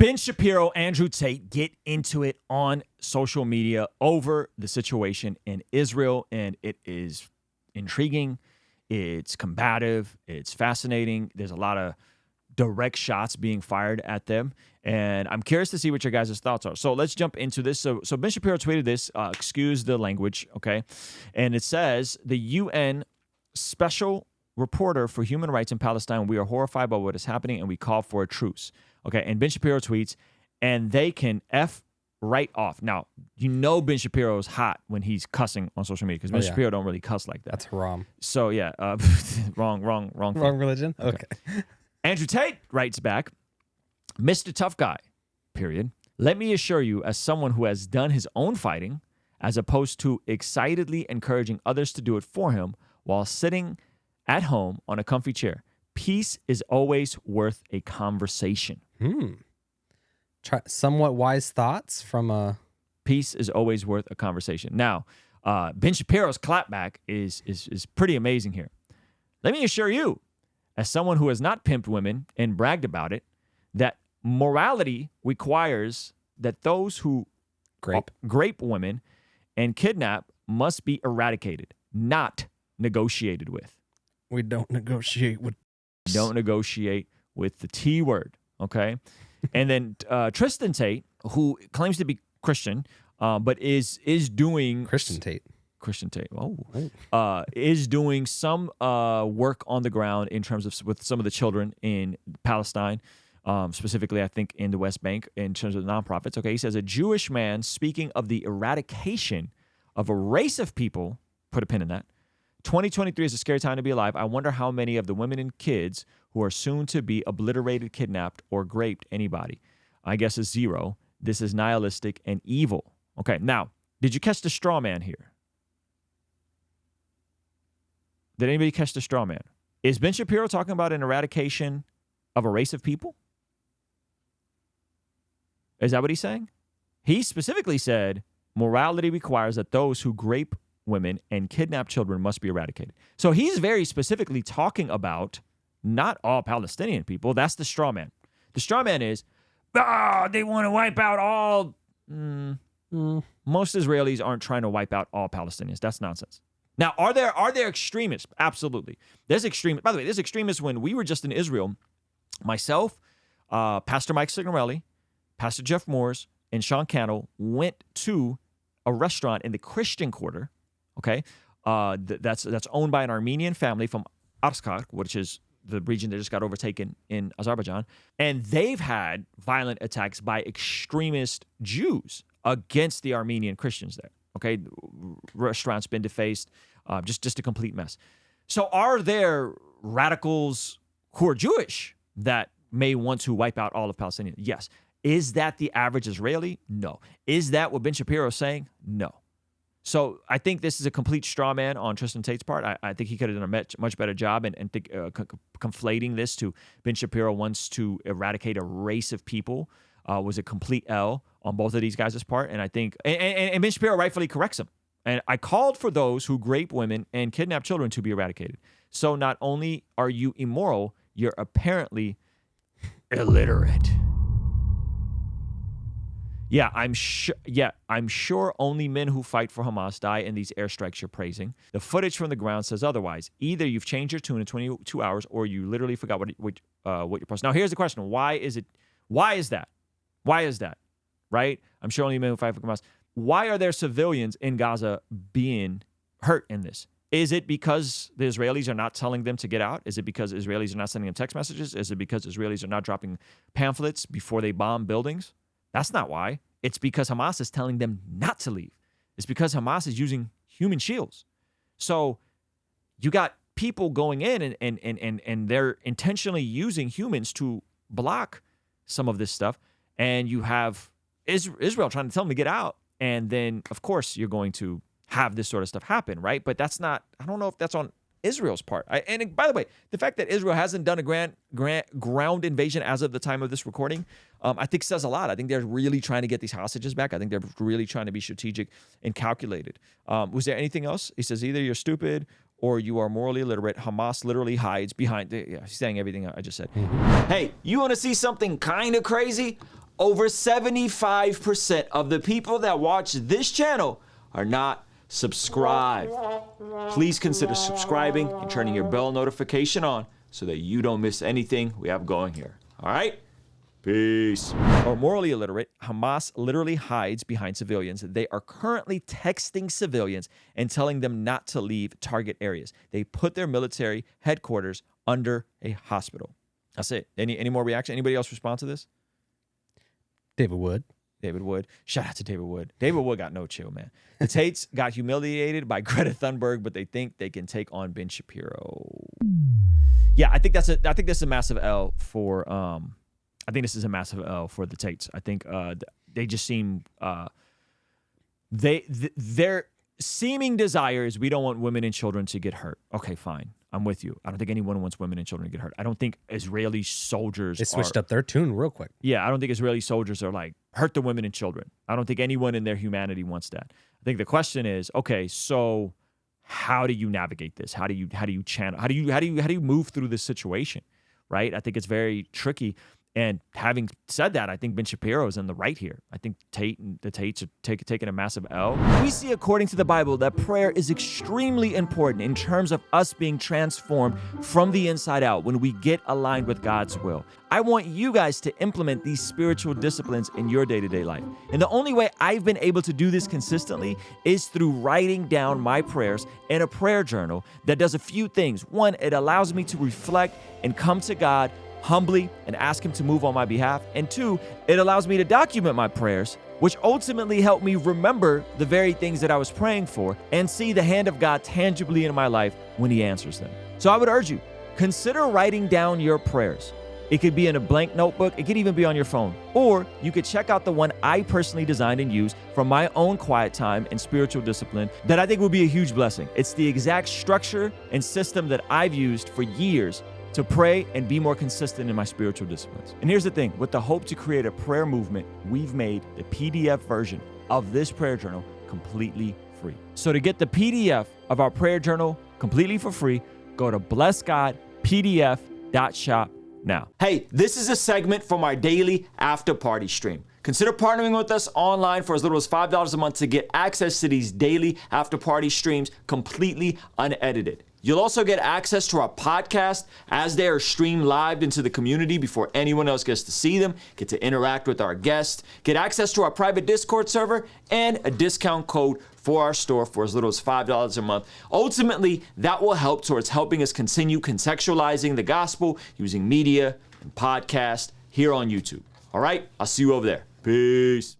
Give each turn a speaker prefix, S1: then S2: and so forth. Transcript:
S1: Ben Shapiro, Andrew Tate get into it on social media over the situation in Israel, and it is intriguing. It's combative. It's fascinating. There's a lot of direct shots being fired at them, and I'm curious to see what your guys' thoughts are. So let's jump into this. So Ben Shapiro tweeted this, excuse the language, okay? And it says, the UN Special Reporter for Human Rights in Palestine, we are horrified by what is happening, and we call for a truce. Okay, and Ben Shapiro tweets, and they can F right off. Now, you know Ben Shapiro is hot when he's cussing on social media because Ben Shapiro don't really cuss like that.
S2: That's haram.
S1: So, yeah, wrong
S2: religion? Okay.
S1: Andrew Tate writes back, Mr. Tough Guy, period. Let me assure you, as someone who has done his own fighting, as opposed to excitedly encouraging others to do it for him while sitting at home on a comfy chair, peace is always worth a conversation.
S2: Somewhat wise thoughts from a...
S1: Peace is always worth a conversation. Now, Ben Shapiro's clapback is pretty amazing here. Let me assure you, as someone who has not pimped women and bragged about it, that morality requires that those who grape women and kidnap must be eradicated, not negotiated with.
S2: We don't negotiate with...
S1: Don't negotiate with the T word, okay? And then Tristan Tate, who claims to be Christian, but is doing...
S2: Christian Tate,
S1: is doing some work on the ground in terms of with some of the children in Palestine, specifically, I think, in the West Bank, in terms of nonprofits. Okay, he says, a Jewish man speaking of the eradication of a race of people, put a pin in that, 2023 is a scary time to be alive. I wonder how many of the women and kids who are soon to be obliterated, kidnapped, or raped anybody. I guess is zero. This is nihilistic and evil. Okay, now, did you catch the straw man here? Did anybody catch the straw man? Is Ben Shapiro talking about an eradication of a race of people? Is that what he's saying? He specifically said, morality requires that those who grape women and kidnap children must be eradicated. So he's very specifically talking about not all Palestinian people. That's the straw man. The straw man is, they want to wipe out all... Most Israelis aren't trying to wipe out all Palestinians. That's nonsense. Now, are there extremists? Absolutely. There's extremists. By the way, there's extremists. When we were just in Israel, myself, Pastor Mike Signorelli, Pastor Jeff Moores, and Sean Cannell went to a restaurant in the Christian Quarter, okay? That's owned by an Armenian family from Artsakh, which is the region that just got overtaken in Azerbaijan. And they've had violent attacks by extremist Jews against the Armenian Christians there, okay? Restaurants been defaced, just a complete mess. So are there radicals who are Jewish that may want to wipe out all of Palestinians? Yes. Is that the average Israeli? No. Is that what Ben Shapiro is saying? No. So I think this is a complete straw man on Tristan Tate's part. I think he could have done a much better job, and conflating this to Ben Shapiro wants to eradicate a race of people was a complete L on both of these guys' part. And I think, and Ben Shapiro rightfully corrects him. And I called for those who grape women and kidnap children to be eradicated. So not only are you immoral, you're apparently illiterate. Yeah, I'm sure only men who fight for Hamas die in these airstrikes you're praising. The footage from the ground says otherwise. Either you've changed your tune in 22 hours, or you literally forgot what you're posting. Now, here's the question: Why is that? Right? I'm sure only men who fight for Hamas. Why are there civilians in Gaza being hurt in this? Is it because the Israelis are not telling them to get out? Is it because Israelis are not sending them text messages? Is it because Israelis are not dropping pamphlets before they bomb buildings? That's not why. It's because Hamas is telling them not to leave. It's because Hamas is using human shields. So you got people going in and they're intentionally using humans to block some of this stuff. And you have Israel trying to tell them to get out. And then, of course, you're going to have this sort of stuff happen, right? But that's not, I don't know if that's on Israel's part. And by the way, the fact that Israel hasn't done a ground invasion as of the time of this recording, I think says a lot. I think they're really trying to get these hostages back. I think they're really trying to be strategic and calculated. Was there anything else? He says either you're stupid or you are morally illiterate. Hamas literally hides behind. Yeah, he's saying everything I just said. Hey, you want to see something kind of crazy? over 75% of the people that watch this channel are not subscribed. Please consider subscribing and turning your bell notification on so that you don't miss anything we have going here. All right? Peace. Or morally illiterate, Hamas literally hides behind civilians. They are currently texting civilians and telling them not to leave target areas. They put their military headquarters under a hospital. That's it. Any more reaction? Anybody else respond to this?
S2: David Wood.
S1: David Wood. Shout out to David Wood. David Wood got no chill, man. The Tates got humiliated by Greta Thunberg, but they think they can take on Ben Shapiro. Yeah, I think this is a massive L for I think this is a massive L for the Tates. I think they just seem their seeming desire is we don't want women and children to get hurt. Okay, fine. I'm with you. I don't think anyone wants women and children to get hurt. I don't think Israeli soldiers
S2: They switched up their tune real quick.
S1: Yeah, I don't think Israeli soldiers are like, hurt the women and children. I don't think anyone in their humanity wants that. I think the question is, okay, so how do you navigate this? How do you channel? How do you move through this situation? Right? I think it's very tricky. And having said that, I think Ben Shapiro is in the right here. I think the Tates are taking a massive L. We see, according to the Bible, that prayer is extremely important in terms of us being transformed from the inside out when we get aligned with God's will. I want you guys to implement these spiritual disciplines in your day-to-day life. And the only way I've been able to do this consistently is through writing down my prayers in a prayer journal that does a few things. One, it allows me to reflect and come to God humbly and ask him to move on my behalf. And two, it allows me to document my prayers, which ultimately help me remember the very things that I was praying for and see the hand of God tangibly in my life when he answers them. So I would urge you, consider writing down your prayers. It could be in a blank notebook. It could even be on your phone. Or you could check out the one I personally designed and used from my own quiet time and spiritual discipline that I think will be a huge blessing. It's the exact structure and system that I've used for years to pray and be more consistent in my spiritual disciplines. And here's the thing, with the hope to create a prayer movement, we've made the PDF version of this prayer journal completely free. So to get the PDF of our prayer journal completely for free, go to blessgodpdf.shop now. Hey, this is a segment from our daily after party stream. Consider partnering with us online for as little as $5 a month to get access to these daily after party streams completely unedited. You'll also get access to our podcast as they are streamed live into the community before anyone else gets to see them, get to interact with our guests, get access to our private Discord server, and a discount code for our store for as little as $5 a month. Ultimately, that will help towards helping us continue contextualizing the gospel using media and podcast here on YouTube. All right, I'll see you over there. Peace.